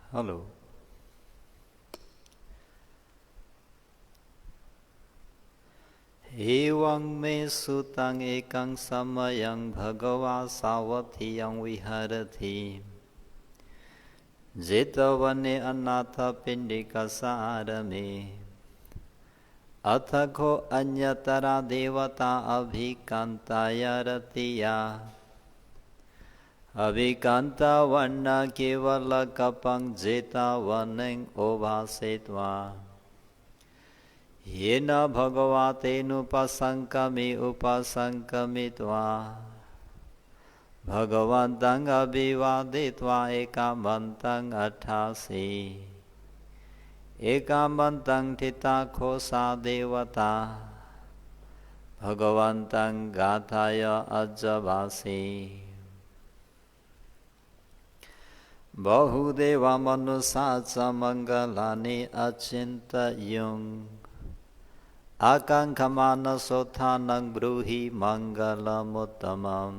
Hello. एवं मे सुतं एकं समयं भगवा सावधियं विहरति जेतवने अनाथपिण्डिकसारमे अथ को अन्यतरा देवता अभिकान्ताय रतिया अभिकान्ता वर्ण केवल कपं जेतवनं ओभासेत्वा येन भगवतेनुपसङ्कमि उपसङ्कमित्वा भगवन्तं अभिवादित्वा एकामन्तं अठासि एकामन्तं ठिताखोसा देवता भगवन्तं गाथाय अज्जवासि बहुदेवा मनुषा च मङ्गलानि अचिन्तयन् आकाङ्क्षमानसोत्थानं ब्रूहि मङ्गलमुत्तमम्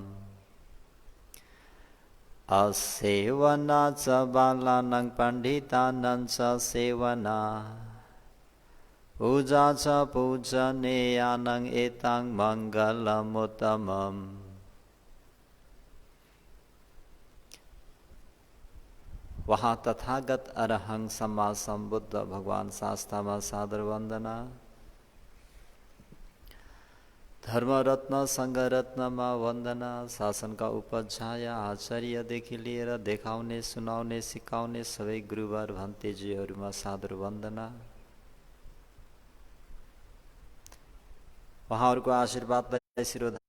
असेवना च बालानां पण्डितानां च सेवना पूजा च पूजनीयानां एतां मङ्गलमुत्तमम्। वहाँ तथागत अरहं सम्मा संबुद्ध भगवान शास्त्रमा सादर वन्दना। धर्म रत्न संघ रत्नमा वन्दना। शासन का उपध्याय आचार्यदेखि लिएर देखाउने सुनाउने सिकाउने सबै गुरुवर भन्तेजीहरूमा सादर वन्दना। उहाँहरूको आशीर्वादलाई शिरोधार्य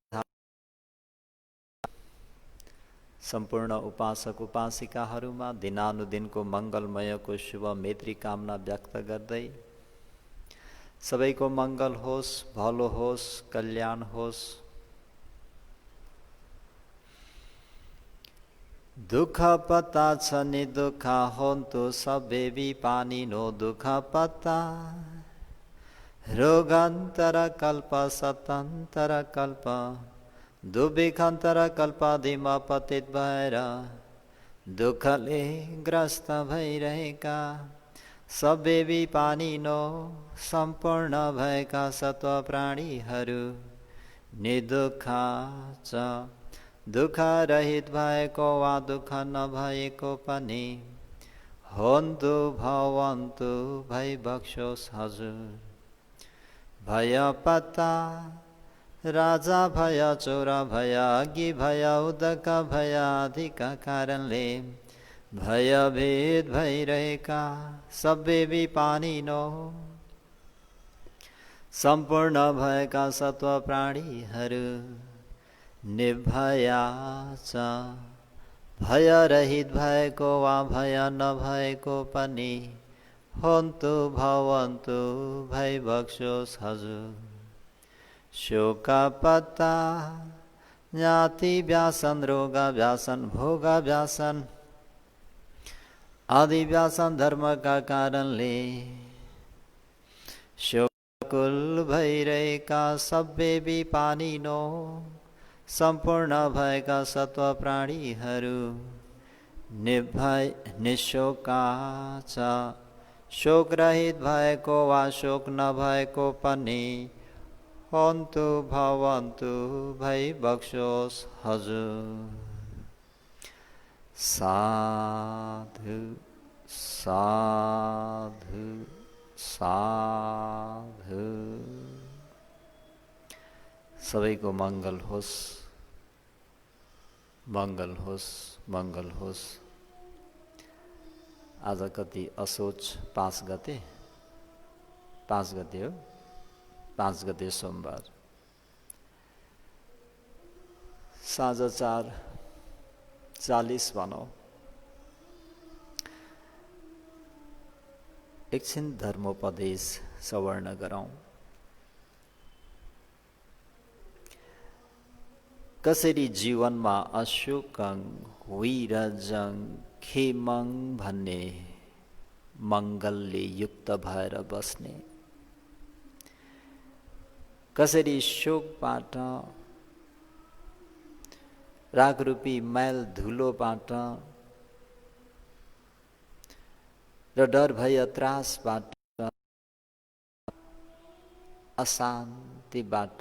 सम्पूर्ण उपासक उपासिकाहरूमा दिनानुदिनको मङ्गलमयको शुभ मैत्री कामना व्यक्त गर्दै सबैको मङ्गल होस्, भलो होस्, कल्याण होस्। दुःख पता छ नि दुःख होन्तु सबे विपानिनो दुःख पता रोगान्तर कल्प सतन्तर कल्प दुर्भिक्षान्तर कल्पादिमा पतित भएर दुःखले ग्रस्त भइरहेका सबै विपानिनो सम्पूर्ण भएका सत्व प्राणीहरू निदुःख छ। दुःख रहित भएको वा दुःख नभएको पनि होन्तु भवन्तु भई बक्सोस् हजुर। भय पत्ता राजा भय, चोर भय, अघि भय, उदक भय आदिका कारणले भयभीत भइरहेका सबै विपानिनो सम्पूर्ण भएका सत्व प्राणीहरू निर्भया छ। भय रहित भएको वा भय नभएको पनि होन्तु भवन्तु भई बक्सोस् हजुर। शोक पत्ता ज्ञाति व्यासन, रोग व्यासन, भोग व्यासन आदि व्यासन धर्म का कारणले शोकुल भइरहेका सबै विपानिनो सम्पूर्ण भएका सत्व प्राणीहरू निर्भय निशोका छ। शोक रहित भएको वा शोक नभएको पनि होन्तु भवन्तु भई बक्सोस् हजुर। साधु साधु साधु। सबैको मङ्गल होस्, मङ्गल होस्, मङ्गल होस्। आज कति असोज 5 गते? 5 गते हो, 5 गते सोमबार। साँझ 4:40 भनौँ। एकछिन धर्मोपदेश श्रवण गरौँ। कसरी जीवनमा अशोकं विरजं खेमं भन्ने मङ्गलले युक्त भएर बस्ने, कसरी शोकबाट रागरूपी मैल धुलोबाट र डर भय त्रासबाट अशान्तिबाट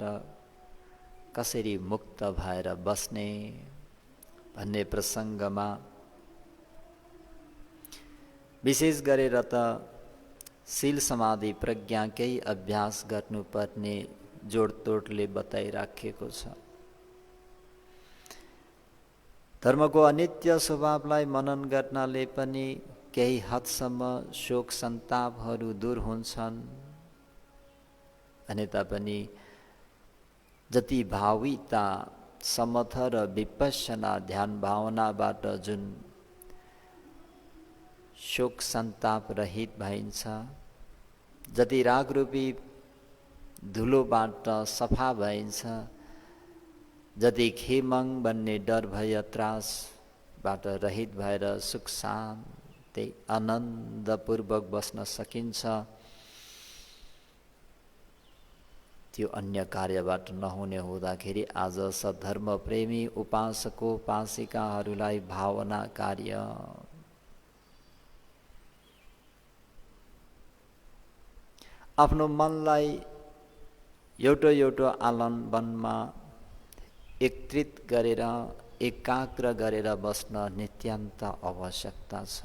कसरी मुक्त भएर बस्ने भन्ने प्रसङ्गमा विशेष गरेर त शील समाधि प्रज्ञाकै अभ्यास गर्नुपर्ने जोडतोडले बताइराखेको छ। धर्मको अनित्य स्वभावलाई मनन गर्नाले पनि केही हदसम्म शोक सन्तापहरू दूर हुन्छन् भने तापनि जति भाविता समथ र विपश्यना ध्यान भावनाबाट जुन शोक सन्ताप रहित भइन्छ, जति रागरूपी धुलोबाट सफा भइन्छ, जति खेमङ भन्ने डर भय त्रासबाट रहित भएर सुख शान्ति आनन्दपूर्वक बस्न सकिन्छ, त्यो अन्य कार्यबाट नहुने हुँदाखेरि आज सद्धर्म प्रेमी उपासकोपासिकाहरूलाई भावना कार्य आफ्नो मनलाई एउटो एउटो आलम्बनमा एकत्रित गरेर एकाग्र गरेर बस्न नित्यान्त आवश्यकता छ।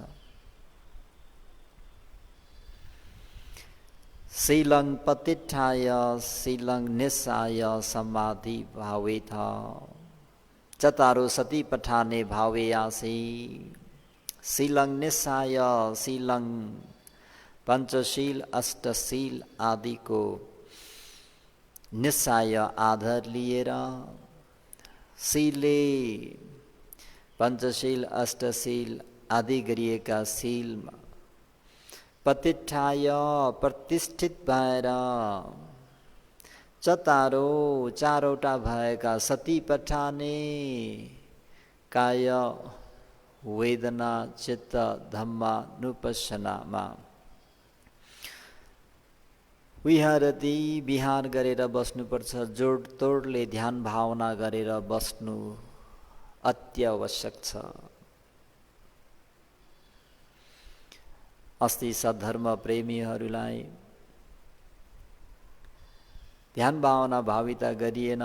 शीलं पतिष्ठाय शीलं निस्साय समाधि भावेथ चतारो सती पठाने भावेयासि शीलं निस्साय शीलं पंचशील अष्टशील आदि को निस्साय आधार लिएर शीले पंचशील अष्टशील आदि गरिएका शीलमा प्रतिष्ठाय प्रतिष्ठित भएर चतारो चारवटा भएका सती पठाने काय वेदना चित्त धम्मानुपस्सनामा विहारती विहार गरेर बस्नुपर्छ। जोडतोडले ध्यान भावना गरेर बस्नु अत्यावश्यक छ। अस्ति सद्धर्म प्रेमीहरूलाई ध्यान भावना भाविता गरिएन,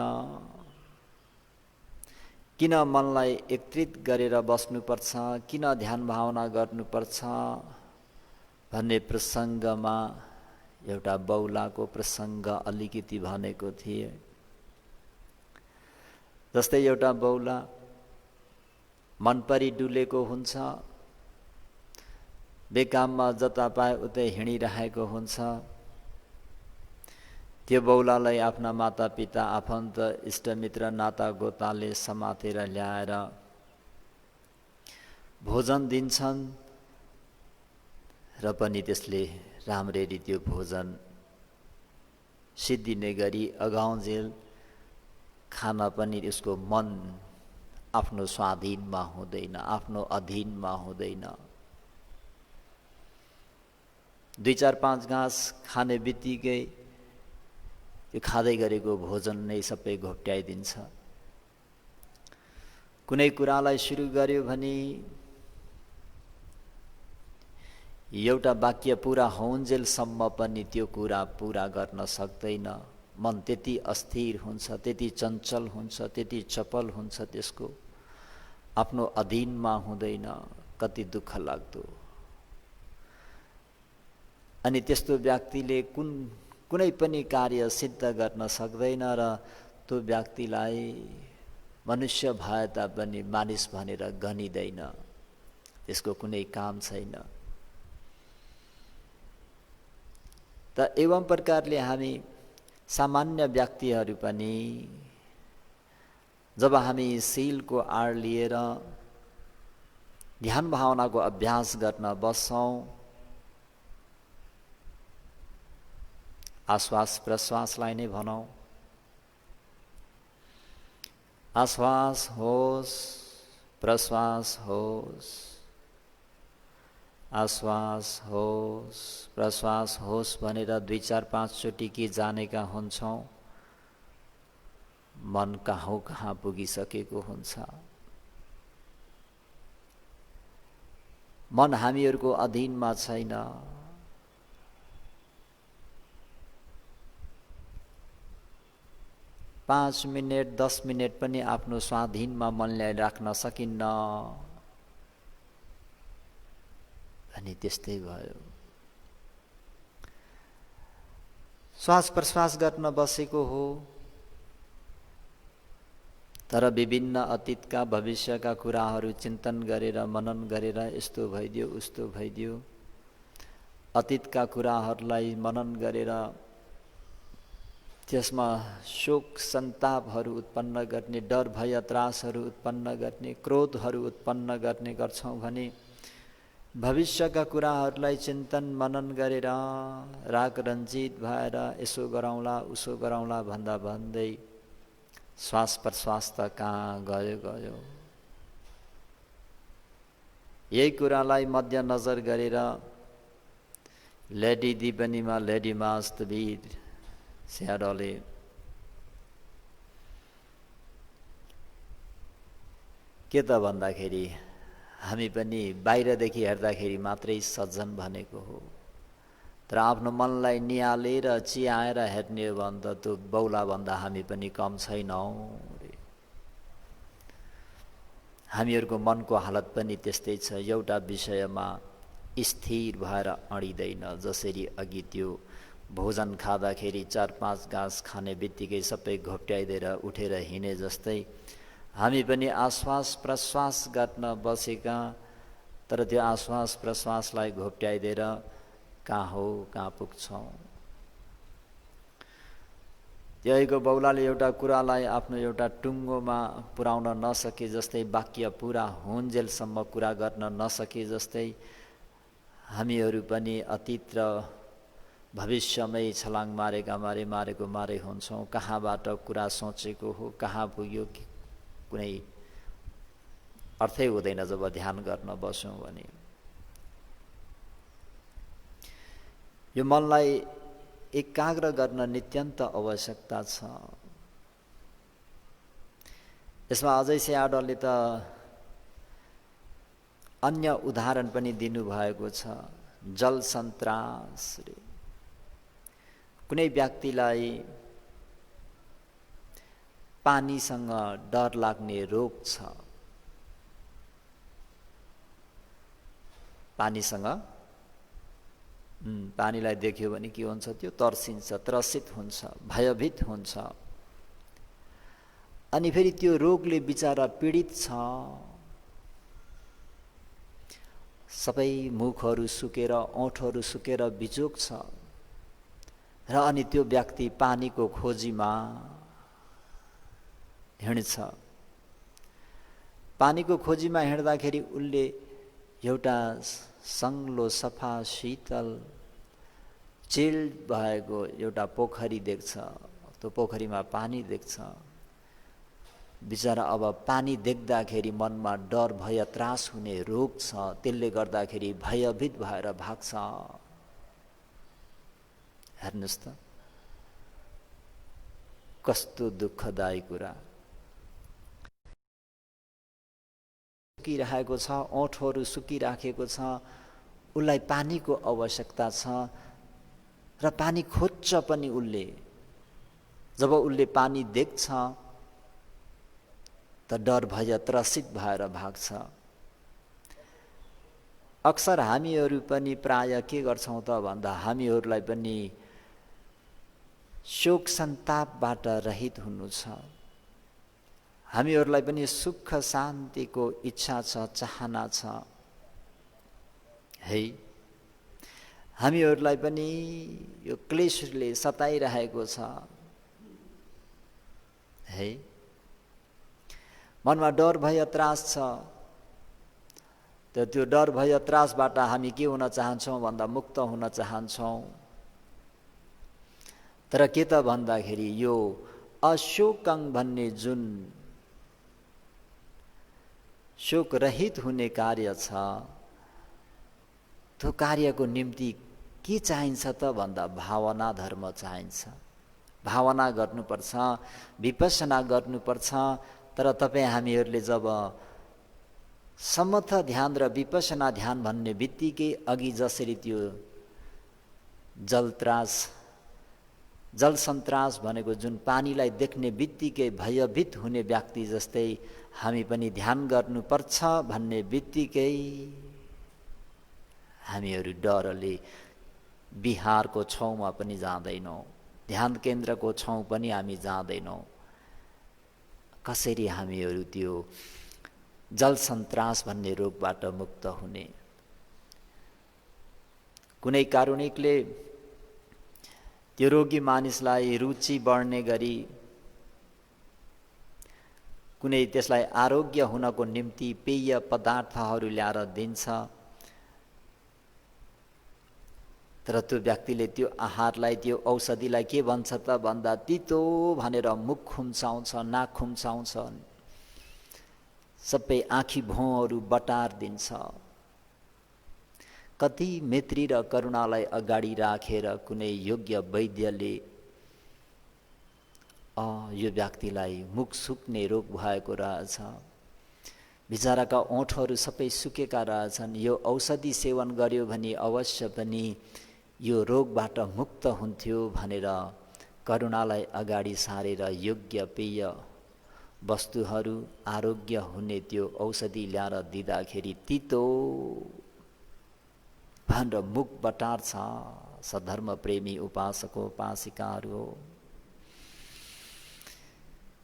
किन मनलाई एकत्रित गरेर बस्नुपर्छ, किन ध्यान भावना गर्नुपर्छ भन्ने प्रसङ्गमा एउटा बौलाको प्रसङ्ग अलिकति भनेको थिए। जस्तै एउटा बौला मन परी डुलेको हुन्छ, बेकाममा जता पाए उतै हिँडिरहेको हुन्छ। त्यो बौलालाई आफ्ना मातापिता आफन्त इष्टमित्र नाता गोताले समातेर ल्याएर भोजन दिन्छन् र पनि त्यसले राम्ररी त्यो भोजन सिद्धिने गरी अगाउन्जेल खान पनि उसको मन आफ्नो स्वाधीनमा हुँदैन, आफ्नो अधीनमा हुँदैन। 2-4-5 घाँस खाने बित्तिकै त्यो खाँदै गरेको भोजन नै सबै घोप्ट्याइदिन्छ। कुनै कुरालाई सुरु गर्यो भने एउटा वाक्य पुरा होउन्जेलसम्म पनि त्यो कुरा पुरा गर्न सक्दैन। मन त्यति अस्थिर हुन्छ, त्यति चञ्चल हुन्छ, त्यति चपल हुन्छ, त्यसको आफ्नो अधीनमा हुँदैन। कति दुःख लाग्दो। अनि त्यस्तो व्यक्तिले कुनै पनि कार्य सिद्ध गर्न सक्दैन र त्यो व्यक्तिलाई मनुष्य भए तापनि मानिस भनेर गनिँदैन, त्यसको कुनै काम छैन। त एवं प्रकारले हामी सामान्य व्यक्तिहरू पनि जब हामी शीलको आड लिएर ध्यान भावनाको अभ्यास गर्न बस्छौँ, आश्वास प्रश्वासलाई नै भनौँ, आश्वास होस् प्रश्वास होस्, आश्वास होस् प्रश्वास होस् भनेर 2-4-5 चोटि के जानेका हुन्छौँ, मन कहाँ पुगिसकेको हुन्छ। मन हामीहरूको अधीनमा छैन। पाँच मिनट 10 मिनट पनि आफ्नो स्वाधीनमा मनलाई राख्न सकिन्न। अनि त्यस्तै भयो। श्वास प्रश्वास गर्न बसेको हो, तर विभिन्न अतीतका भविष्यका कुराहरू चिन्तन गरेर मनन गरेर यस्तो भइदियो उस्तो भइदियो, अतीतका कुराहरूलाई मनन गरेर त्यसमा शोक सन्तापहरू उत्पन्न गर्ने, डर भय त्रासहरू उत्पन्न गर्ने, क्रोधहरू उत्पन्न गर्ने गर्छौँ भने भविष्यका कुराहरूलाई चिन्तन मनन गरेर राग रञ्जित भएर यसो गरौँला उसो गरौँला भन्दा भन्दै श्वास प्रश्वास त कहाँ गयो गयो। यही कुरालाई मध्यनजर गरेर लेडी दिपनीमा लेडी मास्तवीर स्याडले के त भन्दाखेरि हामी पनि बाहिरदेखि हेर्दाखेरि मात्रै सज्जन भनेको हो, तर आफ्नो मनलाई निहालेर चियाएर हेर्ने हो भने त त्यो बौला भन्दा हामी पनि कम छैनौँ। हामीहरूको मनको हालत पनि त्यस्तै छ, एउटा विषयमा स्थिर भएर अडिँदैन। जसरी अघि त्यो भोजन खाँदाखेरि 4-5 घाँस खाने बित्तिकै सबै घोप्ट्याइदिएर उठेर हिँडे जस्तै हामी पनि आश्वास प्रश्वास गर्न बसेका, तर त्यो आश्वास प्रश्वासलाई घोप्ट्याइदिएर कहाँ हो कहाँ पुग्छौँ। त्यहीको बौलाले एउटा कुरालाई आफ्नो एउटा टुङ्गोमा पुर्याउन नसके जस्तै, वाक्य पुरा हुन्जेलसम्म कुरा गर्न नसके जस्तै हामीहरू पनि अतीत र भविष्यमै छलाङ मारेको मारे हुन्छौँ। कहाँबाट कुरा सोचेको हो कहाँ पुग्यो कुनै अर्थै हुँदैन जब ध्यान गर्न बस्यौँ भने। यो मनलाई एकाग्र गर्न नित्यन्त आवश्यकता छ। यसमा अझै स्याडले त अन्य उदाहरण पनि दिनुभएको छ। जल सन्त्रास, कुनै व्यक्तिलाई पानीसँग डर लाग्ने रोग छ, पानीलाई देख्यो भने के हुन्छ, त्यो तर्सिन्छ, त्रसित हुन्छ, भयभीत हुन्छ। अनि फेरि त्यो रोगले बिचारा पीडित छ, सबै मुखहरू सुकेर ओठहरू सुकेर बिजोग छ, र अनि त्यो व्यक्ति पानीको खोजीमा हिँड्छ। पानीको खोजीमा हिँड्दाखेरि उसले एउटा सङ्लो सफा शीतल चिल्ड भएको एउटा पोखरी देख्छ। त्यो पोखरीमा पानी देख्छ। बिचारा अब पानी देख्दाखेरि मनमा डर भय त्रास हुने रोग छ, त्यसले गर्दाखेरि भयभीत भएर भाग्छ। हेर्नुहोस् त कस्तो दुःखदायी कुरा। सुकिरहेको छ, ओठहरू सुकिराखेको छ, उसलाई पानीको आवश्यकता छ र पानी खोज्छ पनि उसले। जब उसले पानी देख्छ त डर भय त्रसित भएर भाग्छ। अक्सर हामीहरू पनि प्राय के गर्छौँ त भन्दा हामीहरूलाई पनि शोक सन्तापबाट रहित हुनु छ। हामीहरूलाई पनि सुख शान्तिको इच्छा छ, चाहना छ। है, हामीहरूलाई पनि यो क्लेशले सताइरहेको छ। है, मनमा डर भय त्रास छ। त्यो डर भय त्रासबाट हामी के हुन चाहन्छौँ भन्दा मुक्त हुन चाहन्छौँ। तर के त भन्दाखेरि यो अशोकं भन्ने जुन शोक रहित हुने कार्य छ, त्यो कार्यको निम्ति के चाहिन्छ त भन्दा भावना धर्म चाहिन्छ। भावना गर्नुपर्छ, विपश्यना गर्नुपर्छ। तर तपाईँ हामीहरूले जब समथ ध्यान र विपसना ध्यान भन्ने बित्तिकै अघि जसरी त्यो जल सन्त्रास भनेको जुन पानीलाई देख्ने बित्तिकै भयभीत हुने व्यक्ति जस्तै हामी पनि ध्यान गर्नुपर्छ भन्ने बित्तिकै हामीहरू डरले बिहारको छेउमा पनि जाँदैनौँ, ध्यान केन्द्रको छेउ पनि हामी जाँदैनौँ। कसरी हामीहरू त्यो जल सन्त्रास भन्ने रोगबाट मुक्त हुने? कुनै कारुणिकले त्यो रोगी मानिसलाई रुचि बढ्ने गरी कुनै त्यसलाई आरोग्य हुनको निम्ति पेय पदार्थहरू ल्याएर दिन्छ, तर त्यो व्यक्तिले त्यो आहारलाई, त्यो औषधिलाई के भन्छ त भन्दा तितो भनेर मुख खुम्चाउँछ, नाक खुम्चाउँछ, सबै आँखी भौँहरू बटार दिन्छ। कति मैत्री र करुणालाई अगाडि राखेर कुनै योग्य वैद्यले यो व्यक्तिलाई मुख सुक्ने रोग भएको रहेछ, बिचराका ओठहरू सबै सुकेका रहेछन्, यो औषधि सेवन गर्यो भने अवश्य पनि यो रोगबाट मुक्त हुन्थ्यो भनेर करुणालाई अगाडि सारेर योग्य पेय वस्तुहरू, आरोग्य हुने त्यो औषधि ल्याएर दिँदाखेरि तितो भनेर मुख बटार्छ सधर्म प्रेमी उपासक उपासिकाहरू हो।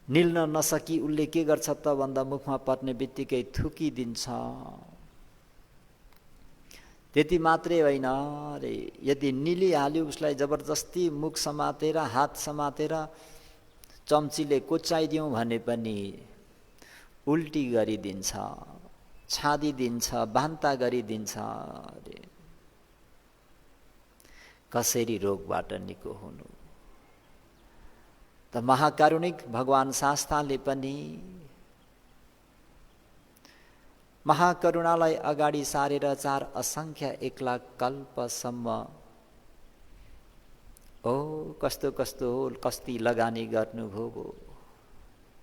निल्न नसकी उसले के गर्छ त भन्दा मुखमा पर्ने बित्तिकै थुकिदिन्छ। त्यति मात्रै होइन रे, यदि निलिहाल्यो उसलाई जबरजस्ती मुख समातेर, हात समातेर चम्चीले कोच्याइदिउँ भने पनि उल्टी गरिदिन्छ, छादिदिन्छ, बान्ता गरिदिन्छ। रे कसरी रोगबाट निको हुनु? त महाकारुणिक भगवान शास्ताले पनि महाकरुणालाई अगाडि सारेर 4 असङ्ख्य 1 लाख कल्पसम्म कस्तो कस्तो कस्ती लगानी गर्नुभयो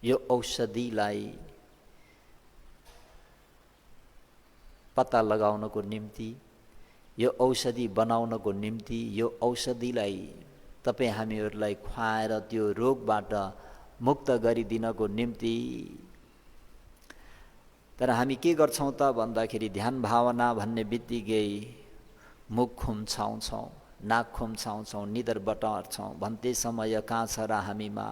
यो औषधिलाई पत्ता लगाउनको निम्ति, यो औषधि बनाउनको निम्ति, यो औषधिलाई तपाईँ हामीहरूलाई खुवाएर त्यो रोगबाट मुक्त गरिदिनको निम्ति। तर हामी के गर्छौँ त भन्दाखेरि ध्यान भावना भन्ने बित्तिकै मुख खुम्चाउँछौँ, नाक खुम्चाउँछौँ, निदर बटार्छौँ, भन्ते समय कहाँ छ र हामीमा?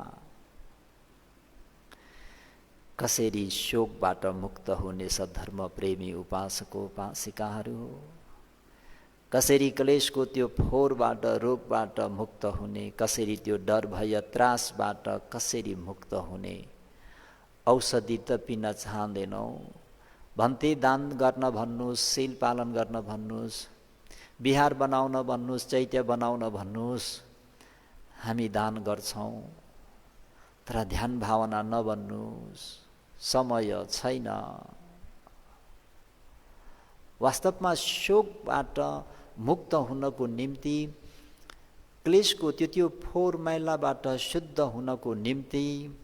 कसरी शोकबाट मुक्त हुने सद्धर्म प्रेमी उपासक उपासिकाहरू? कसरी क्लेशको त्यो फोहोरबाट, रोगबाट मुक्त हुने? कसरी त्यो डर भय त्रासबाट कसरी मुक्त हुने? औषधि त पिन चाहँदैनौ, भन्ते दान गर्न भन्नुहोस्, शील पालन गर्न भन्नुहोस्, बिहार बनाउन भन्नुहोस्, चैत्य बनाउन भन्नुहोस्, हामी दान गर्छौँ। तर ध्यान भावना नभन्नुहोस्, समय छैन। वास्तवमा शोकबाट मुक्त हुनको निम्ति, क्लेशको त्यो फोहोर मैलाबाट शुद्ध हुनको निम्ति,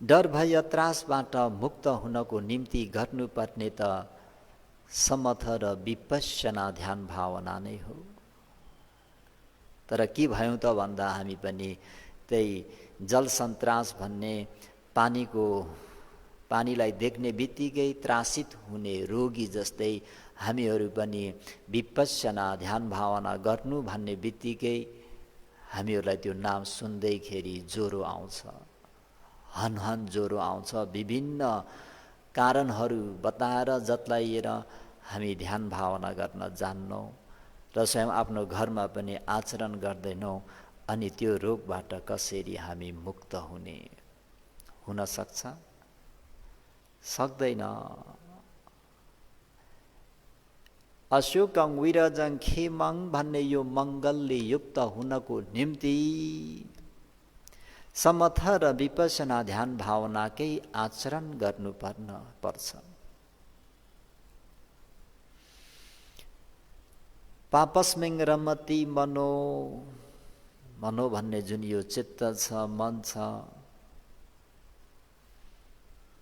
डर भय त्रासबाट मुक्त हुनको निम्ति गर्नुपर्ने त समथ र विपश्यना ध्यान भावना नै हो। तर के भयौँ त भन्दा हामी पनि त्यही जल सन्त्रास भन्ने पानीलाई देख्ने बित्तिकै त्रासित हुने रोगी जस्तै हामीहरू पनि विपश्यना ध्यान भावना गर्नु भन्ने बित्तिकै हामीहरूलाई त्यो नाम सुन्दैखेरि ज्वरो आउँछ, हनहन ज्वरो आउँछ। विभिन्न कारणहरू बताएर जतलाइएर हामी ध्यान भावना गर्न जान्नौँ र स्वयं आफ्नो घरमा पनि आचरण गर्दैनौँ। अनि त्यो रोगबाट कसरी हामी मुक्त हुन सक्छ? सक्दैन। अशोकं विरजं खेमं भन्ने यो मङ्गलले युक्त हुनको निम्ति समथ र विपसना ध्यान भावनाकै आचरण पर्छ। पापस्मिङ रमति मनो भन्ने जुन यो चित्त छ, मन छ,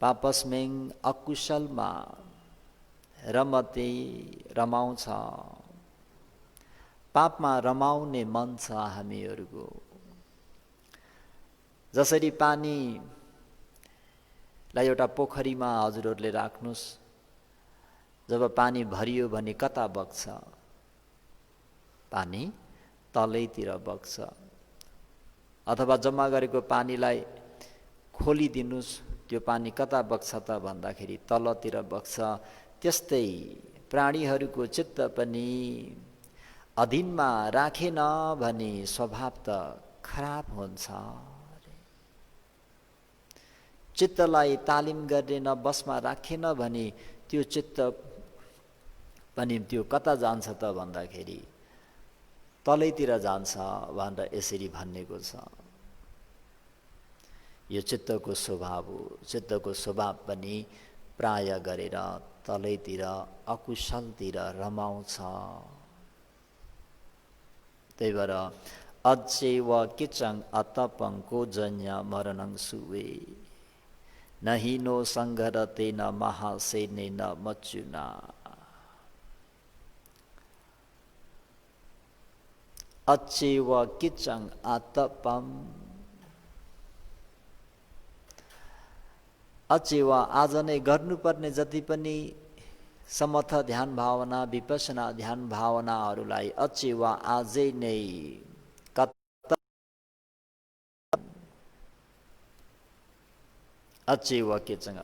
पापस्मेङ अकुशलमा रमते रमाउँछ। पापमा रमाउने मन छ हामीहरूको। जसरी पानीलाई एउटा पोखरीमा हजुरहरूले राख्नुहोस्, जब पानी भरियो भने कता बग्छ? पानी तलैतिर बग्छ। अथवा जम्मा गरेको पानीलाई खोलिदिनुस्, त्यो पानी कता बग्छ त भन्दाखेरि तलतिर बग्छ। त्यस्तै प्राणीहरूको चित्त पनि अधीनमा राखेन भने स्वभाव त खराब हुन्छ। चित्तलाई तालिम गरेन, बसमा राखेन भने त्यो चित्त पनि त्यो कता जान्छ त भन्दाखेरि तलैतिर जान्छ भनेर यसरी भनिएको छ। यो चित्तको स्वभाव हो। चित्तको स्वभाव पनि प्राय गरेर तलैतिर अकुशलतिर रमाउँछ। त्यही भएर अचेव किचङ अतपं कोजन्य मरणं सुवे नहिनो सङ्घरतेन महासेनेन मच्युना। अचेव किचङ आतपम। अचेव आज नै गर्नुपर्ने जति पनि समथ ध्यान भावना, विपसना ध्यान भावनाहरूलाई अचेव आजै नै अचेव किचङ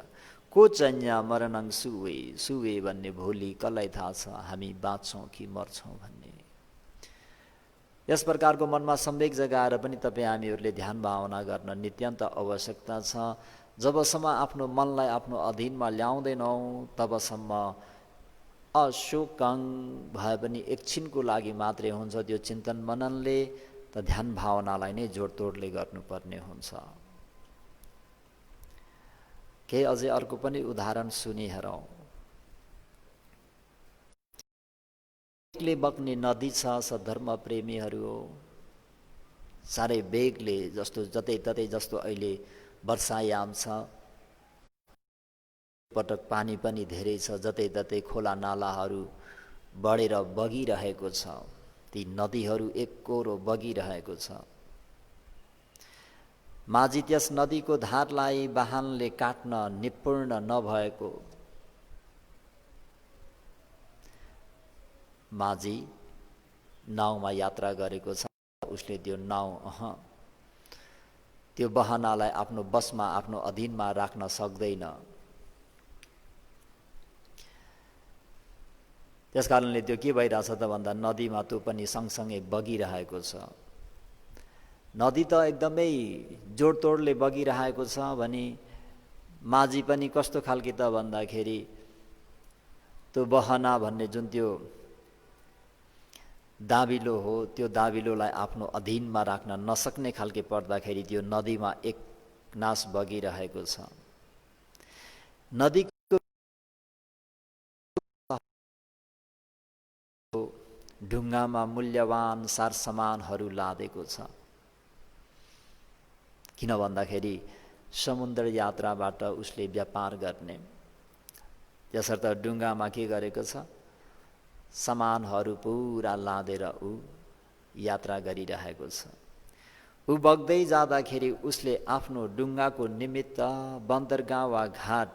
कोचन्य मरणं सुवे। सुवे भन्ने भोलि कसलाई थाहा छ हामी बाँच्छौँ कि मर्छौँ भन्ने। यस प्रकारको मनमा सम्वेक जगाएर पनि तपाईँ हामीहरूले ध्यान भावना गर्न नित्यन्त आवश्यकता छ। जबसम्म आफ्नो मनलाई आफ्नो अधीनमा ल्याउँदैनौँ तबसम्म अशोकं भए पनि एकछिनको लागि मात्रै हुन्छ। त्यो चिन्तन मननले त ध्यान भावनालाई नै जोडतोडले गर्नुपर्ने हुन्छ। केही अझै अर्को पनि उदाहरण सुनिहेरौँ। बेगले बग्ने नदी छ सद्धर्म प्रेमीहरू हो। साह्रै बेगले जस्तो जतैततै जस्तो अहिले वर्षायाम छ, पटक पानी पनि धेरै छ, जतैततै खोला नालाहरू बढेर बगिरहेको छ। ती नदीहरू एककोरो बगिरहेको छ। माझी त्यस नदीको धारलाई वाहनले काट्न निपुण नभएको माझी नाउँमा यात्रा गरेको छ। उसले त्यो नाउँ त्यो बहनालाई आफ्नो बसमा आफ्नो अधीनमा राख्न सक्दैन। त्यसकारणले त्यो के भइरहेछ त भन्दा नदीमा त्यो पनि सँगसँगै बगिरहेको छ। नदी त एकदमै जोडतोडले बगिरहेको छ भने माझी पनि कस्तो खालकी त भन्दाखेरि त्यो बहना भन्ने जुन त्यो दाबिलो हो, त्यो दाबिलोलाई आफ्नो अधीनमा राख्न नसक्ने खालके पर्दाखेरि त्यो नदीमा एक नास बगिरहेको छ। नदीको ढुङ्गामा मूल्यवान सारसामानहरू लादेको छ। किन भन्दाखेरि समुद्र यात्राबाट उसले व्यापार गर्ने। त्यसर्थ ढुङ्गामा के गरेको छ, सामानहरू पुरा लादेर ऊ यात्रा गरिरहेको छ। ऊ बग्दै जाँदाखेरि उसले आफ्नो ढुङ्गाको निमित्त बन्दरगाह वा घाट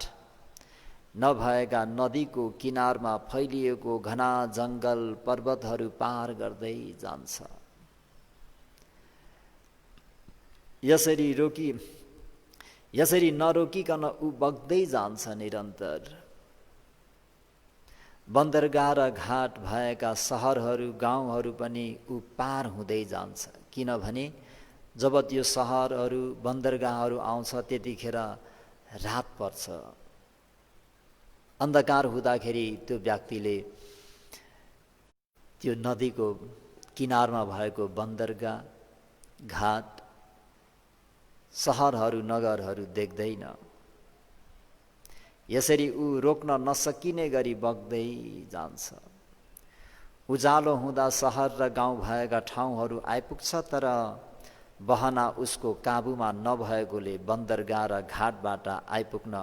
नभएका नदीको किनारमा फैलिएको घना जङ्गल पर्वतहरू पार गर्दै जान्छ। यसरी नरोकिकन ऊ बग्दै जान्छ निरन्तर। बन्दरगाह र घाट भएका सहरहरू गाउँहरू पनि ऊ पार हुँदै जान्छ। किनभने जब त्यो सहरहरू बन्दरगाहहरू आउँछ त्यतिखेर रात पर्छ। अन्धकार हुँदाखेरि त्यो व्यक्तिले त्यो नदीको किनारमा भएको बन्दरगाह, घाट, सहरहरू, नगरहरू देख्दैन। यसरी ऊ रोक्न नसकिने गरी बग्दै जान्छ। उज्यालो हुँदा सहर र गाउँ भएका ठाउँहरू आइपुग्छ, तर बहना उसको काबुमा नभएकोले बन्दरगाह र घाटबाट आइपुग्न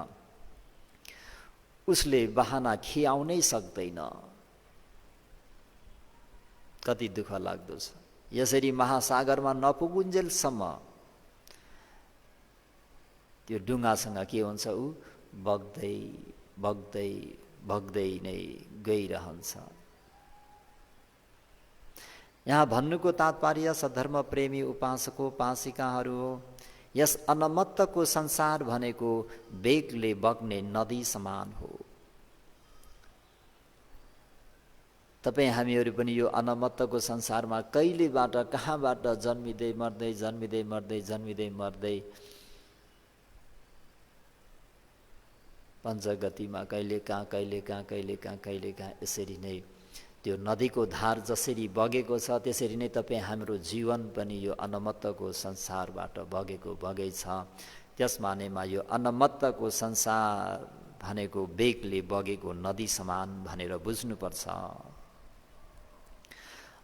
उसले बहाना खियाउनै सक्दैन। कति दुःख लाग्दो छ। यसरी महासागरमा नपुगुन्जेलसम्म त्यो डुङ्गासँग के हुन्छ, ऊ बग्दै बग्दै बग्दै नै गइरहन्छ। यहाँ भन्नुको तात्पर्य सधर्म प्रेमी उपासको उपासिकाहरू हो, यस अनमत्तको संसार भनेको वेगले बग्ने नदी समान हो। तपाईँ हामीहरू पनि यो अनमत्तको संसारमा कहिलेबाट कहाँबाट जन्मिँदै मर्दै जन्मिँदै मर्दै जन्मिँदै मर्दै पञ्चगतिमा कहिले कहाँ कहिले कहाँ कहिले कहाँ कहिले कहाँ यसरी नै त्यो नदीको धार जसरी बगेको छ त्यसरी नै तपाईँ हाम्रो जीवन पनि यो अनमत्तको संसारबाट बगेको बगै छ। त्यस मानेमा यो अनमत्तको संसार भनेको वेगले बगेको नदी समान भनेर बुझ्नुपर्छ।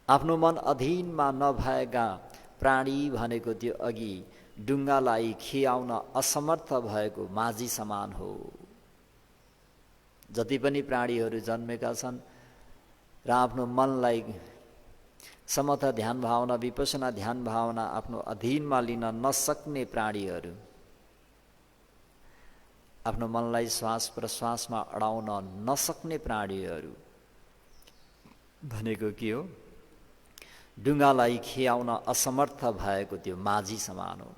आफ्नो मन अधीनमा नभएका प्राणी भनेको त्यो अघि डुङ्गालाई खियाउन असमर्थ भएको माझी समान हो। जति पनि प्राणीहरू जन्मेका छन् र आफ्नो मनलाई समता ध्यान भावना विपसना ध्यान भावना आफ्नो अधीनमा लिन नसक्ने प्राणीहरू, आफ्नो मनलाई श्वास प्रश्वासमा अडाउन नसक्ने प्राणीहरू भनेको के हो? डुङ्गालाई खियाउन असमर्थ भएको त्यो माझी समान हो।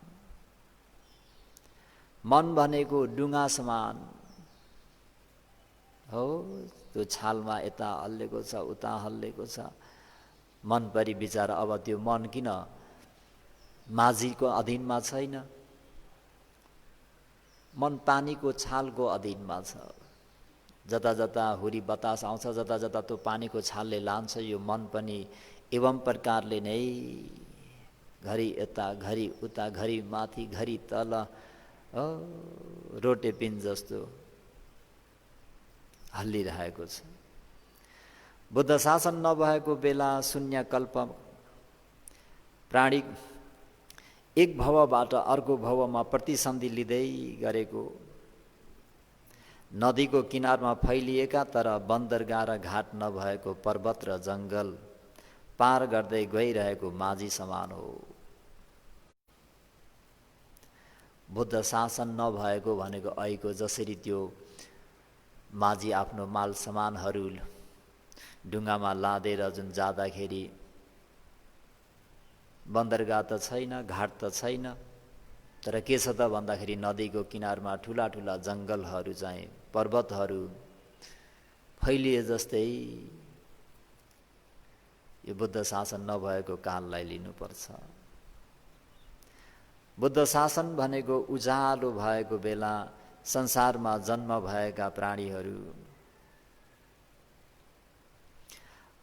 मन भनेको डुङ्गा समान हो। त्यो छालमा यता हल्लेको छ उता हल्लेको छ, मन परि विचार। अब त्यो मन किन माझीको अधीनमा छैन? मन पानीको छालको अधीनमा छ। जता जता हुरी बतास आउँछ, जता जता त्यो पानीको छालले लान्छ। यो मन पनि एवं प्रकारले नै घरि यता घरि उता घरि माथि घरि तल रोटेपिन जस्तो हल्लिरहेको छ। बुद्ध शासन नभएको बेला शून्य कल्प प्राणी एक भवबाट अर्को भवमा प्रतिसन्धि लिँदै गरेको, नदीको किनारमा फैलिएका तर बन्दरगाह र घाट नभएको पर्वत र जङ्गल पार गर्दै गइरहेको माझी समान हो। बुद्ध शासन नभएको भनेको अहिलेको जसरी त्यो माझी आफ्नो माल सामानहरू डुङ्गामा लादेर जुन जाँदाखेरि बन्दरगाह त छैन, घाट त छैन, तर के छ त भन्दाखेरि नदीको किनारमा ठुला ठुला जङ्गलहरू चाहिँ पर्वतहरू फैलिए जस्तै यो बुद्ध शासन नभएको काललाई लिनुपर्छ। बुद्ध शासन भनेको उज्यालो भएको बेला संसारमा जन्म भएका प्राणीहरू,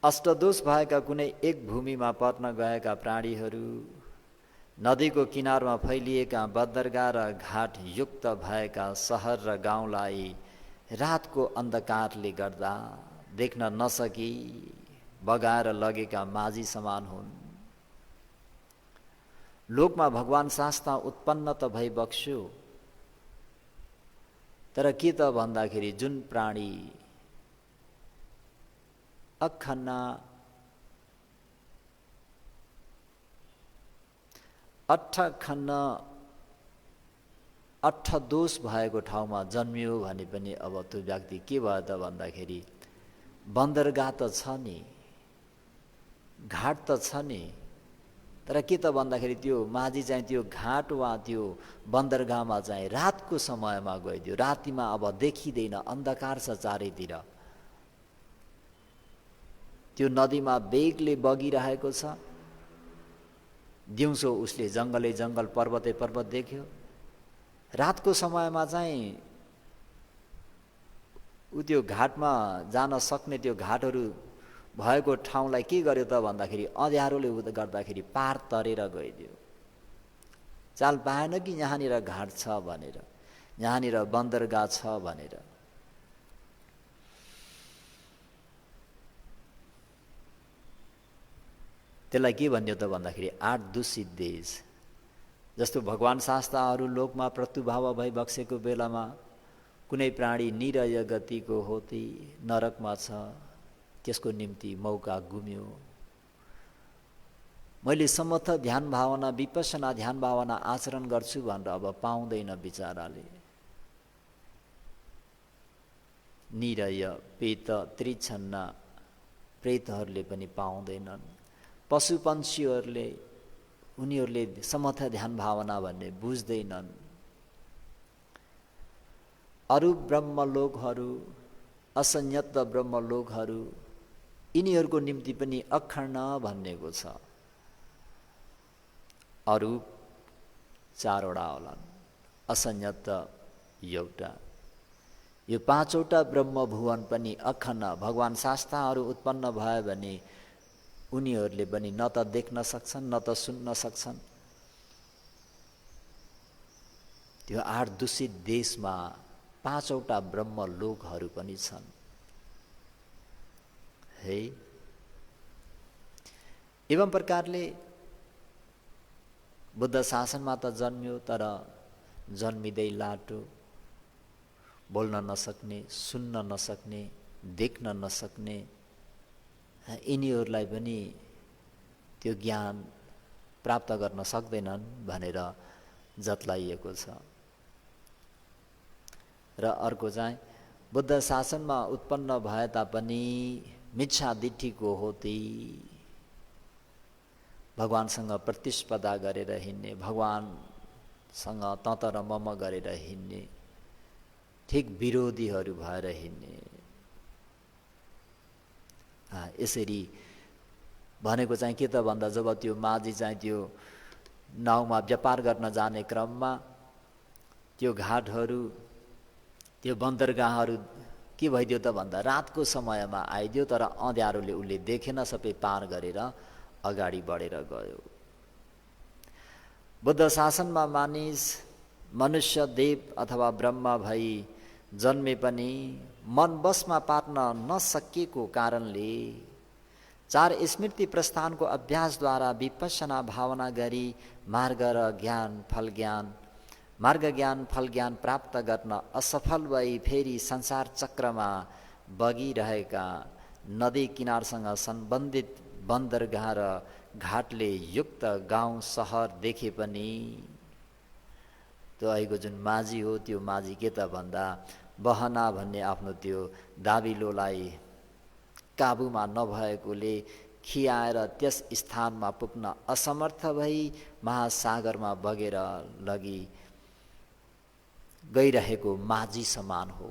अष्टदोष भएका कुनै एक भूमिमा पर्न गएका प्राणीहरू, नदीको किनारमा फैलिएका बन्दरगाह र घाट युक्त भएका सहर र गाउँलाई रातको अन्धकारले गर्दा देख्न नसकी बगाएर लगेका माझी समान हुन्। लोकमा भगवान शास्ता उत्पन्न त भई बक्स्यो, तर के त भन्दाखेरि जुन प्राणी अखन्न अठ दोष भएको ठाउँमा जन्मियो भने पनि अब त्यो व्यक्ति के भयो त भन्दाखेरि बन्दरगाह त छ नि, घाट त छ नि, तर के त भन्दाखेरि त्यो माझी चाहिँ त्यो घाट वा त्यो बन्दरगाहमा चाहिँ रातको समयमा गइदियो। रातिमा अब देखिँदैन, अन्धकार छ चारैतिर। त्यो नदीमा वेगले बगिरहेको छ। दिउँसो उसले जङ्गलै जङ्गल पर्वतै पर्वत देख्यो, रातको समयमा चाहिँ ऊ त्यो घाटमा जान सक्ने त्यो घाटहरू भएको ठाउँलाई के गर्यो त भन्दाखेरि अँध्यारोले गर्दाखेरि पार तरेर गइदियो। चाल पाएन कि यहाँनिर घाट छ भनेर, यहाँनिर बन्दरगाह छ भनेर। त्यसलाई के भन्यो त भन्दाखेरि आठ दूषित देश। जस्तो भगवान शास्त्रहरू लोकमा प्रत्युभाव भई बक्सेको बेलामा कुनै प्राणी निरय गतिको होती नरकमा छ, त्यसको निम्ति मौका गुम्यो। मैले समर्थ ध्यान भावना विपස්සना ध्यान भावना आचरण गर्छु भनेर अब पाउँदैन बिचाराले। निरय पेत त्रिछन्ना प्रेतहरूले पनि पाउँदैनन्। पशु पन्छीहरूले उनीहरूले समर्थ ध्यान भावना भन्ने बुझ्दैनन्। अरू ब्रह्मलोकहरू असंयत ब्रह्मलोकहरू यिनीहरूको निम्ति पनि अखण्ड भन्नेको छ। अरू 4 वटा होलान्, असंयत एउटा। यो 5 वटा ब्रह्मभुवन पनि अखण्ड। भगवान शास्त्राहरू उत्पन्न भयो भने उनीहरूले पनि न त देख्न सक्छन् न त सुन्न सक्छन्। त्यो 8 दूषित देशमा 5 वटा ब्रह्मलोकहरू पनि छन्। है एवं प्रकारले बुद्ध शासनमा त जन्मियो, तर जन्मिँदै लाटो, बोल्न नसक्ने, सुन्न नसक्ने, देख्न नसक्ने यिनीहरूलाई पनि त्यो ज्ञान प्राप्त गर्न सक्दैनन् भनेर जतलाइएको छ। र अर्को चाहिँ बुद्ध शासनमा उत्पन्न भए तापनि मिच्छा दिट्ठीको होती, भगवानसँग प्रतिस्पर्धा गरेर हिँड्ने, भगवानसँग तँ त र मम गरेर हिँड्ने, ठिक विरोधीहरू भएर हिँड्ने। यसरी भनेको चाहिँ के त भन्दा जब त्यो माझी चाहिँ त्यो नाउमा व्यापार गर्न जाने क्रममा त्यो घाटहरू त्यो बन्दरगाहहरू के भइदियो त भन्दा रातको समयमा आइदियो, तर अँध्यारोले उसले देखेन, सबै पार गरेर अगाडि बढेर गयो। बुद्ध शासनमा मानिस मनुष्य देव अथवा ब्रह्मा भई जन्मे पनि मन बसमा पार्न नसकिएको कारणले 4 स्मृति प्रस्थानको अभ्यासद्वारा विपස්සना भावना गरी मार्ग ज्ञान फल ज्ञान प्राप्त गर्न असफल भई फेरि संसार चक्रमा बगिरहेका नदी किनारसँग सम्बन्धित बन्दरगाह र घाटले युक्त गाउँ सहर देखे पनि त्यो अहिलेको जुन माझी हो त्यो माझी के त भन्दा बहना भन्ने आफ्नो त्यो दाबिलोलाई काबुमा नभएकोले खियाएर त्यस स्थानमा पुग्न असमर्थ भई महासागरमा बगेर गइरहेको माझी समान हो।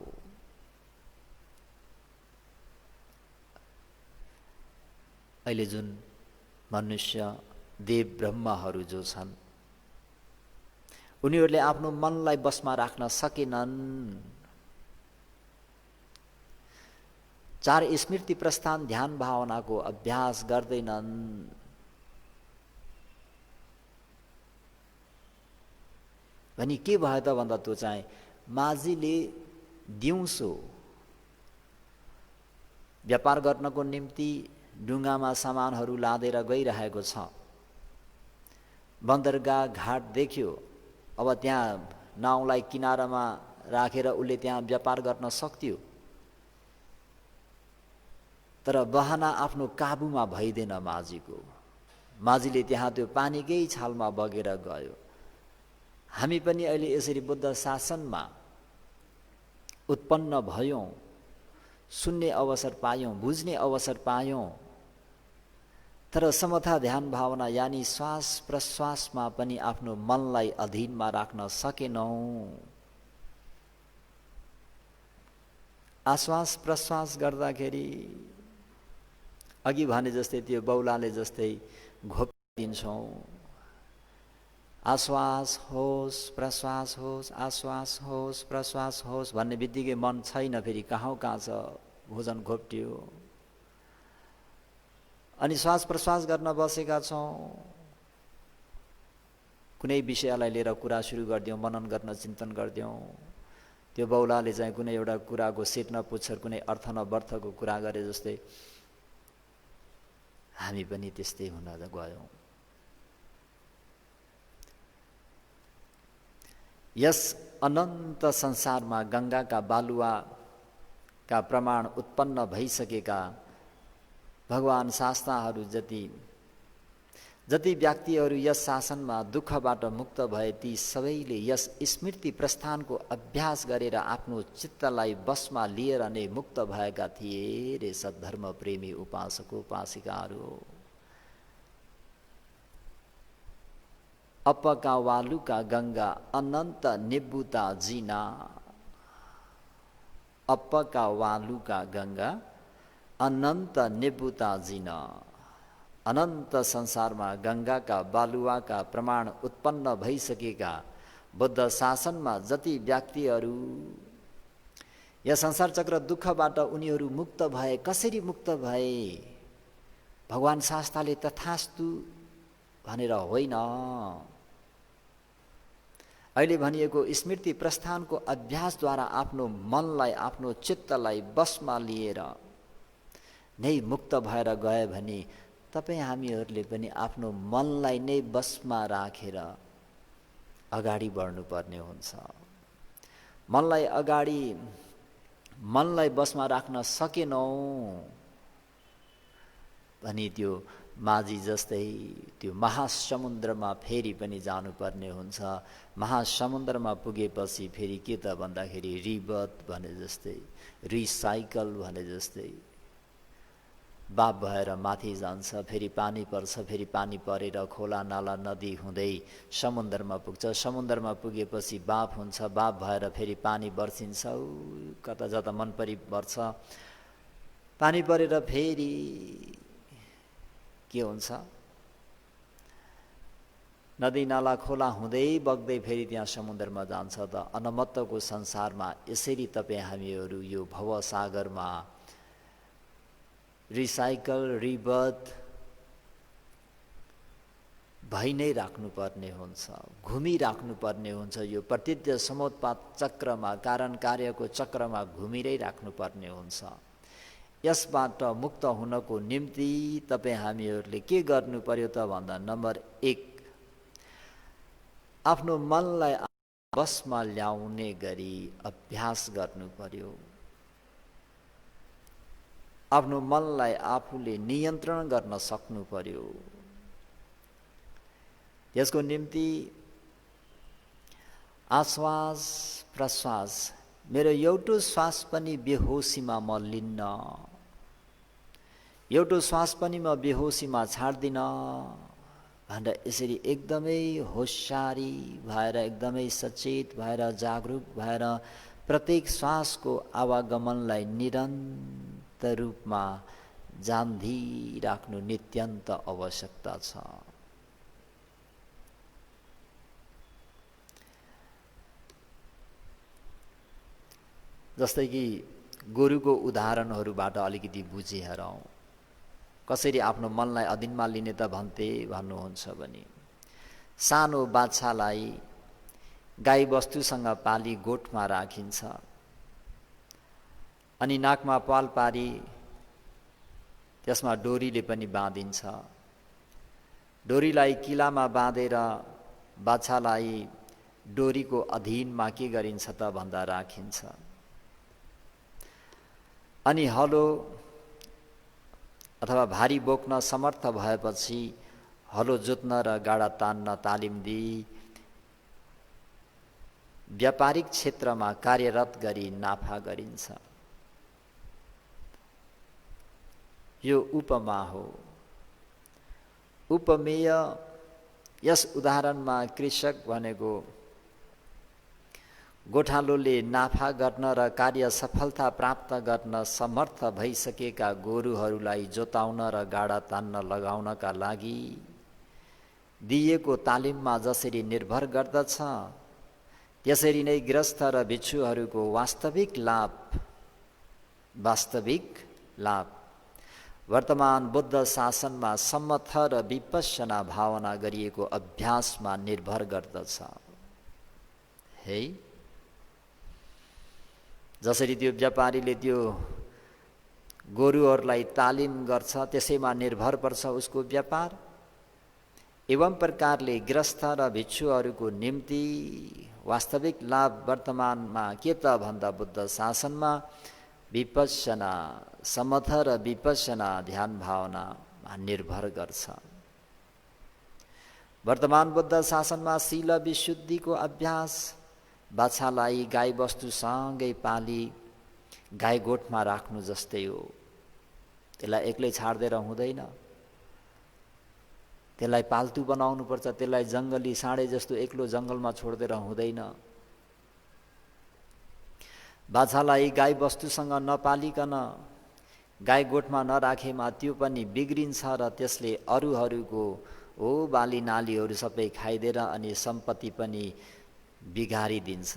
अहिले जुन मनुष्य देव ब्रह्महरू जो छन् उनीहरूले आफ्नो मनलाई बसमा राख्न सकेनन्। 4 स्मृति प्रस्थान ध्यान भावनाको अभ्यास गर्दैनन्। भनी के भयो त भन्दा त्यो चाहिँ माझीले दिउँसो व्यापार गर्नको निम्ति डुङ्गामा सामानहरू लादेर गइरहेको छ। बन्दरगाह घाट देख्यो, अब त्यहाँ नाउलाई किनारामा राखेर उसले त्यहाँ व्यापार गर्न सक्थ्यो, तर बहना आफ्नो काबुमा भइदिएन माझीको। माझीले त्यहाँ त्यो पानीकै छालमा बगेर गयो। हामी पनि अहिले यसरी बुद्ध शासनमा उत्पन्न भयौँ, सुन्ने अवसर पायौँ, बुझ्ने अवसर पायौँ, तर समथा ध्यान भावना यानी श्वास प्रश्वासमा पनि आफ्नो मनलाई अधीनमा राख्न सकेनौँ। आश्वास प्रश्वास गर्दाखेरि अघि भने जस्तै त्यो बौलाले जस्तै घोपिदिन्छौँ। आश्वास होस् प्रश्वास होस्, आश्वास होस् प्रश्वास होस् भन्ने बित्तिकै मन छैन, फेरि कहाँ छ, भोजन घोप्टियो। अनि श्वास प्रश्वास गर्न बसेका छौँ, कुनै विषयलाई लिएर कुरा सुरु गरिदियौँ, मनन गर्न चिन्तन गरिदियौँ। त्यो बौलाले चाहिँ कुनै एउटा कुराको सेट न पुच्छर कुनै अर्थ न बर्थको कुरा गरे जस्तै हामी पनि त्यस्तै हुन गयौँ। यस अनन्त संसारमा गङ्गाका बालुवाका प्रमाण उत्पन्न भइसकेका भगवान शास्त्राहरू जति व्यक्तिहरू यस शासनमा दुःखबाट मुक्त भए ती सबैले यस स्मृति प्रस्थानको अभ्यास गरेर आफ्नो चित्तलाई बसमा लिएर नै मुक्त भएका थिए रे सद्धर्म प्रेमी उपासक उपासिकाहरू। अपका वालुका गंगा अनंत निबुता जीना, अपका वालुका गंगा अनंत निबुता जीना। अनंत संसारमा गंगाका बालुवाका प्रमाण उत्पन्न भइसकेका बुद्ध शासनमा जति व्यक्तिहरू यस संसार चक्र दुःखबाट उनीहरू मुक्त भए। कसरी मुक्त भए? भगवान शास्त्रले तथास्तु भनेर होइन, अहिले भनिएको स्मृति प्रस्थानको अभ्यासद्वारा आफ्नो मनलाई आफ्नो चित्तलाई बसमा लिएर नै मुक्त भएर गए भने तपाईँ हामीहरूले पनि आफ्नो मनलाई नै बसमा राखेर अगाडि बढ्नुपर्ने हुन्छ। मनलाई बसमा राख्न सकेनौँ भने त्यो माझी जस्तै त्यो महासमुद्रमा फेरि पनि जानुपर्ने हुन्छ। महासमुद्रमा पुगेपछि फेरि के त भन्दाखेरि रिबत भने जस्तै, रिसाइकल भने जस्तै बाप भएर माथि जान्छ, फेरि पानी पर्छ, फेरि पानी परेर खोला नाला नदी हुँदै समुद्रमा पुग्छ। समुद्रमा पुगेपछि बाप हुन्छ, बाप भएर फेरि पानी बर्सिन्छ, कता जता मन परी बर्छ। पानी परेर फेरि के हुन्छ? नदी नाला खोला हुँदै बग्दै फेरि त्यहाँ समुद्रमा जान्छ। त अनमत्तको संसारमा यसरी तपाईँ हामीहरू यो भवसागरमा रिसाइकल रिबर्थ भइ नै राख्नुपर्ने हुन्छ, घुमिराख्नुपर्ने हुन्छ। यो प्रतिद्य समोत्पात चक्रमा, कारण कार्यको चक्रमा घुमिरै राख्नुपर्ने हुन्छ। यसबाट मुक्त हुनको निम्ति तपाईँ हामीहरूले के गर्नु पर्यो त भन्दा नम्बर 1, आफ्नो मनलाई बसमा ल्याउने गरी अभ्यास गर्नु पर्यो। आफ्नो मनलाई आफूले नियन्त्रण गर्न सक्नु पर्यो। यसको निम्ति आश्वास प्रश्वास, मेरो एउटो श्वास पनि बेहोसीमा म लिन्न, एउटो श्वास पनि म बेहोसीमा छाड्दिन भनेर यसरी एकदमै होशियारी भएर, एकदमै सचेत भएर, जागरुक भएर प्रत्येक श्वासको आवागमनलाई निरन्तर रूपमा जान्दिराख्नु नित्यन्त आवश्यकता छ। जस्तै कि गोरुको उदाहरणहरूबाट अलिकति बुझिहेरौँ। कसरी आफ्नो मनलाई अधीनमा लिने त भन्नुहुन्छ भने, सानो बाछालाई गाई वस्तुसँग पाली गोठमा राखिन्छ अनि नाकमा पाल पारी त्यसमा डोरीले पनि बाँधिन्छ। डोरीलाई किलामा बाँधेर बाछालाई डोरीको अधीनमा के गरिन्छ त भन्दा राखिन्छ। अनि हलो अथवा भारी बोक्न समर्थ भएपछि हलो जोत्न र गाडा तान्न तालिम दिई व्यापारिक क्षेत्रमा कार्यरत गरी नाफा गरिन्छ। यो उपमा हो, उपमेय। यस उदाहरणमा कृषक भनेको गोठालोले नाफा गर्न र कार्य सफलता प्राप्त गर्न समर्थ भइसकेका गोरुहरूलाई जोताउन र गाडा तान्न लगाउनका लागि दिएको तालिममा जसरी निर्भर गर्दछ, त्यसरी नै गृहस्थ र भिक्षुहरूको वास्तविक लाभ वर्तमान बुद्ध शासनमा सम्मत र विपश्यना भावना गरिएको अभ्यासमा निर्भर गर्दछ। है, जसरी त्यो व्यापारीले त्यो गोरुहरूलाई तालिम गर्छ त्यसैमा निर्भर पर्छ उसको व्यापार, एवं प्रकारले गृहस्थ र भिक्षुहरूको निम्ति वास्तविक लाभ वर्तमानमा के त भन्दा बुद्ध शासनमा विपश्यना समथ र विपश्यना ध्यान भावनामा निर्भर गर्छ। वर्तमान बुद्ध शासनमा शील विशुद्धिको अभ्यास बाछालाई गाई वस्तुसँगै पाली गाई गोठमा राख्नु जस्तै हो। त्यसलाई एक्लै छाड्देर हुँदैन, त्यसलाई पाल्तु बनाउनुपर्छ। त्यसलाई जङ्गली साँडे जस्तो एक्लो जङ्गलमा छोड्देर हुँदैन। बाछालाई गाई वस्तुसँग नपालिकन गाई गोठमा नराखेमा त्यो पनि बिग्रिन्छ र त्यसले अरूहरूको बाली नालीहरू सबै खाइदिएर अनि सम्पत्ति पनि बिगारिदिन्छ।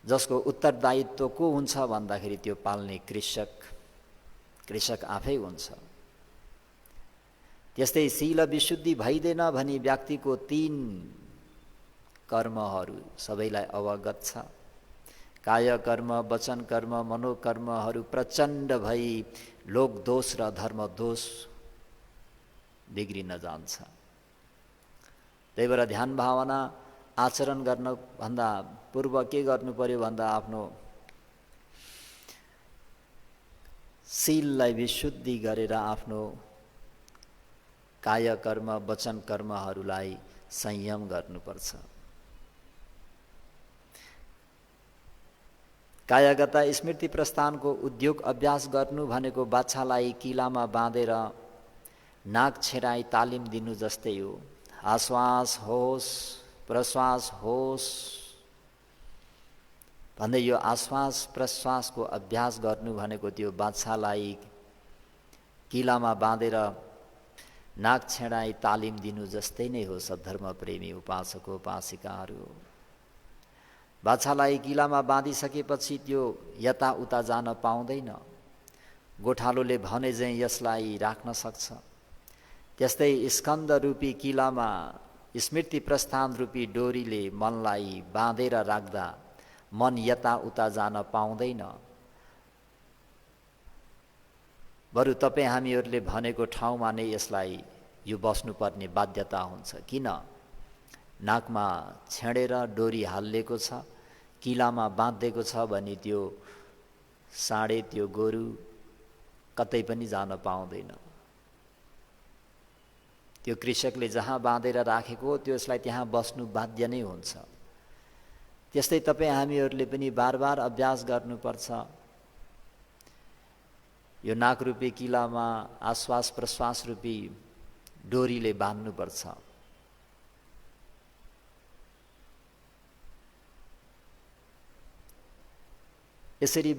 जसको उत्तरदायित्व को हुन्छ भन्दाखेरि त्यो पाल्ने कृषक आफै हुन्छ। त्यस्तै शील विशुद्धि भइदिएन भने व्यक्तिको 3 कर्महरू सबैलाई अवगत छ। काय कर्म, वचन कर्म, मनोकर्महरू प्रचण्ड भई लोक दोष र धर्म दोष बिग्रिन जान्छ। त्यही भएर ध्यान भावना आचरण गर्न भन्दा पूर्व के गर्नु पर्यो भन्दा आफ्नो शीललाई विशुद्धि गरेर आफ्नो काय कर्म, वचन कर्महरूलाई संयम गर्नुपर्छ। कायगत स्मृति प्रस्थानको उद्योग अभ्यास गर्नु भनेको बाछालाई किलामा बाँधेर नाक छेराई तालिम दिनु जस्तै हो। आश्वास होस्, प्रश्वास होस् भन्दै यो आश्वास प्रश्वासको अभ्यास गर्नु भनेको त्यो बाछालाई किलामा बाँधेर नाक छेडाई तालिम दिनु जस्तै नै हो। सद्धर्म प्रेमी उपासक उपासिकाहरू, बाछालाई किलामा बाँधिसकेपछि त्यो यताउता जान पाउँदैन। गोठालोले भने चाहिँ यसलाई राख्न सक्छ। त्यस्तै स्कन्द रूपी किलामा स्मृति प्रस्थान रूपी डोरीले मनलाई बाँधेर राख्दा मन यताउता जान पाउँदैन। बरु तपाईँ हामीहरूले भनेको ठाउँमा नै यसलाई यो बस्नुपर्ने बाध्यता हुन्छ। किन? नाकमा छेडेर डोरी हालिएको छ, किलामा बाँधिएको छ भने त्यो साँडे, त्यो गोरु कतै पनि जान पाउँदैन। त्यो कृषकले जहाँ बाँधेर राखेको त्यसलाई त्यहाँ बस्नु बाध्य नै हुन्छ। त्यस्तै तपाईँ हामीहरूले पनि बार अभ्यास गर्नुपर्छ। यो नाक रूपी किलामा आश्वास प्रश्वास रूपी डोरीले बाँध्नुपर्छ। यसरी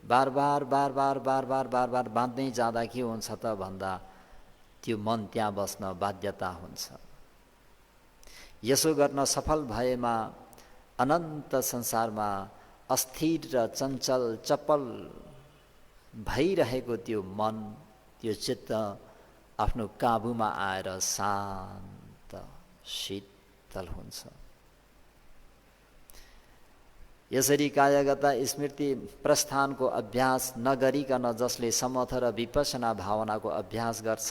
बार बार बाँध्दै जाँदा के हुन्छ त भन्दा त्यो मन त्यहाँ बस्न बाध्यता हुन्छ। यसो गर्न सफल भएमा अनन्त संसारमा अस्थिर र चञ्चल चपल भइरहेको त्यो मन, त्यो चित्त आफ्नो काबुमा आएर शान्त शीतल हुन्छ। यसरी कायगत स्मृति प्रस्थानको अभ्यास नगरिकन जसले समथ र विपश्यना भावनाको अभ्यास गर्छ,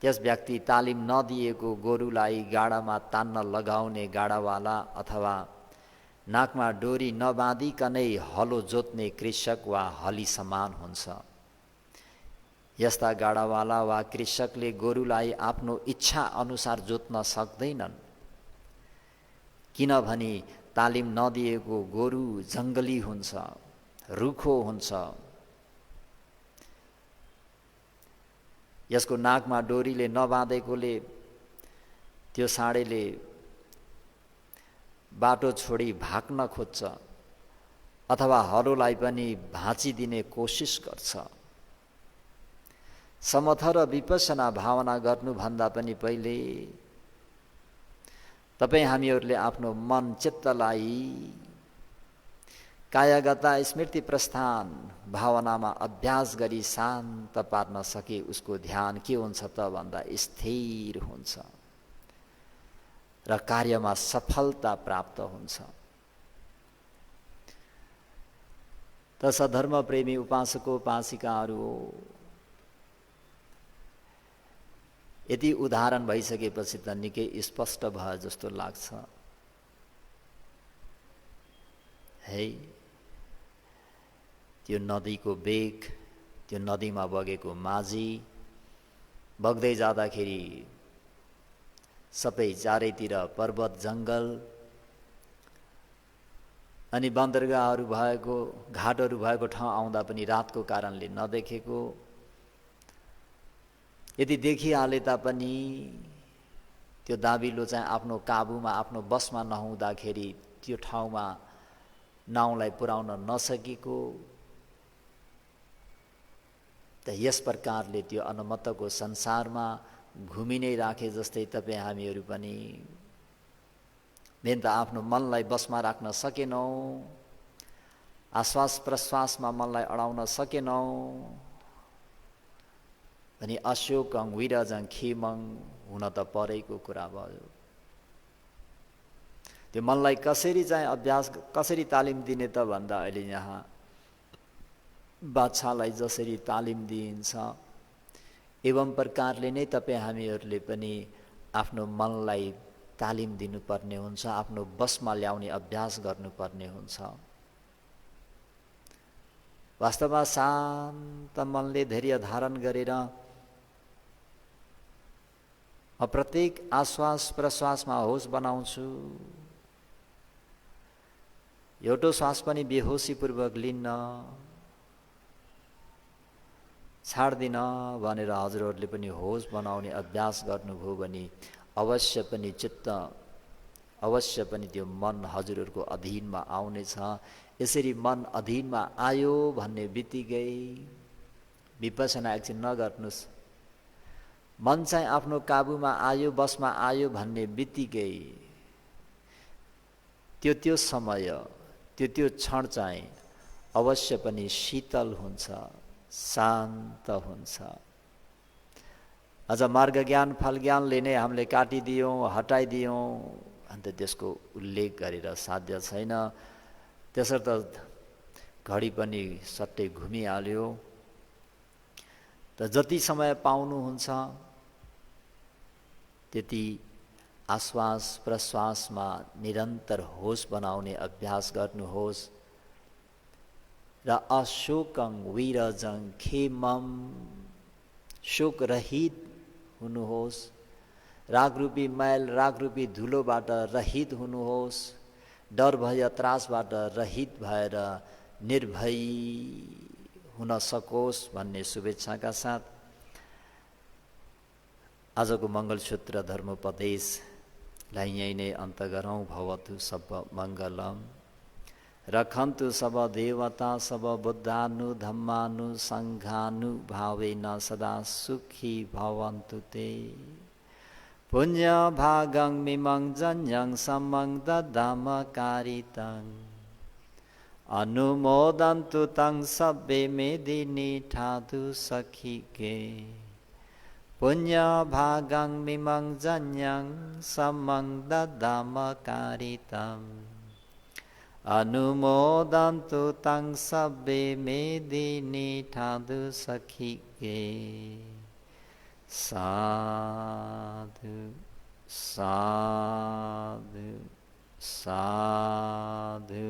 त्यस व्यक्ति तालिम नदिएको गोरुलाई गाडामा तान्न लगाउने गाडावाला अथवा नाकमा डोरी नबाँधिकनै हलो जोत्ने कृषक वा हली समान हुन्छ। यस्ता गाडावाला वा कृषकले गोरुलाई आफ्नो इच्छा अनुसार जोत्न सक्दैनन्। किनभने तालिम नदिएको गोरु जङ्गली हुन्छ, रुखो हुन्छ। यसको नाकमा डोरीले नबाँधेकोले त्यो साँडेले बाटो छोडी भाग्न खोज्छ अथवा हलोलाई पनि भाँचिदिने कोसिस गर्छ। समथ र विपश्यना भावना गर्नुभन्दा पनि पहिले तपाईँ हामीहरूले आफ्नो मन चित्तलाई कायगत स्मृति प्रस्थान भावनामा अभ्यास गरी शान्त पार्न सके उसको ध्यान के हुन्छ त भन्दा स्थिर हुन्छ र कार्यमा सफलता प्राप्त हुन्छ। त सधर्म प्रेमी उपासक उपासिकाहरू, यति उदाहरण भइसकेपछि त निकै स्पष्ट भयो जस्तो लाग्छ है। त्यो नदीको वेग, त्यो नदीमा बगेको माझी, बग्दै जाँदाखेरि सबै चारैतिर पर्वत जङ्गल अनि बन्दरगाहहरू भएको, घाटहरू भएको ठाउँ आउँदा पनि रातको कारणले नदेखेको, यदि देखिहाले तापनि त्यो दाबिलो चाहिँ आफ्नो काबुमा, आफ्नो बसमा नहुँदाखेरि त्यो ठाउँमा नाउँलाई पुर्याउन नसकेको, त यस प्रकारले त्यो अनुमतको संसारमा घुमि नै राखे जस्तै तपाईँ हामीहरू पनि मेन त आफ्नो मनलाई बसमा राख्न सकेनौँ, आश्वास प्रश्वासमा मनलाई अडाउन सकेनौँ अनि अशोकं विरजं खेमं हुन त परेको कुरा भयो। त्यो मनलाई कसरी चाहिँ अभ्यास, कसरी तालिम दिने त भन्दा अहिले यहाँ बाछालाई जसरी तालिम दिइन्छ एवं प्रकारले नै तपाईँ हामीहरूले पनि आफ्नो मनलाई तालिम दिनुपर्ने हुन्छ, आफ्नो बसमा ल्याउने अभ्यास गर्नुपर्ने हुन्छ। वास्तवमा शान्त मनले धैर्य धारण गरेर प्रत्येक आश्वास प्रश्वासमा होस बनाउँछु, एउटो श्वास पनि बेहोसीपूर्वक लिन्न, छाड्दिन भनेर हजुरहरूले पनि होस बनाउने अभ्यास गर्नुभयो भने अवश्य पनि चित्त, अवश्य पनि त्यो मन हजुरहरूको अधीनमा आउनेछ। यसरी मन अधीनमा आयो भन्ने बित्तिकै विपसना एकछिन नगर्नुहोस्, मन चाहिँ आफ्नो काबुमा आयो, बसमा आयो भन्ने बित्तिकै त्यो समय, त्यो क्षण चाहिँ अवश्य पनि शीतल हुन्छ, शान्त हुन्छ। अझ मार्ग ज्ञान फल ज्ञानले नै हामीले काटिदियौँ, हटाइदियौँ अन्त त्यसको उल्लेख गरेर साध्य छैन। त्यसर्थ घडी पनि सट्टै घुमिहाल्यो। त जति समय पाउनुहुन्छ त्यति आश्वास प्रश्वासमा निरन्तर होस बनाउने अभ्यास गर्नुहोस् र अशोकं विरजं खेमं, शोकरहित हुनुहोस्, रागरूपी मैल, रागरूपी धुलोबाट रहित हुनुहोस्, डर भय त्रासबाट रहित भएर निर्भय हुन सकोस् भन्ने शुभेच्छाका साथ आजको मङ्गलसूत्र धर्मोपदेशलाई यहीँ नै अन्त गरौँ। भवतु सब मङ्गलम। रखन्तु सब देवता सब बुद्धानु धम्मानु सङ्घानु भावेन सदा सुखी भवन्तु ते। पुण्य भागं मिमं जन्यं समं दधाम कारितं अनुमोदन्तु तं सब्बे मेदिनी ठाधु सखिके। पुण्य भागं मिमं जन्यं समं दधाम कारितं अनुमोदन्तु तं सब्बे मेदिनी ठाधु सखिके। साधु साधु साधु।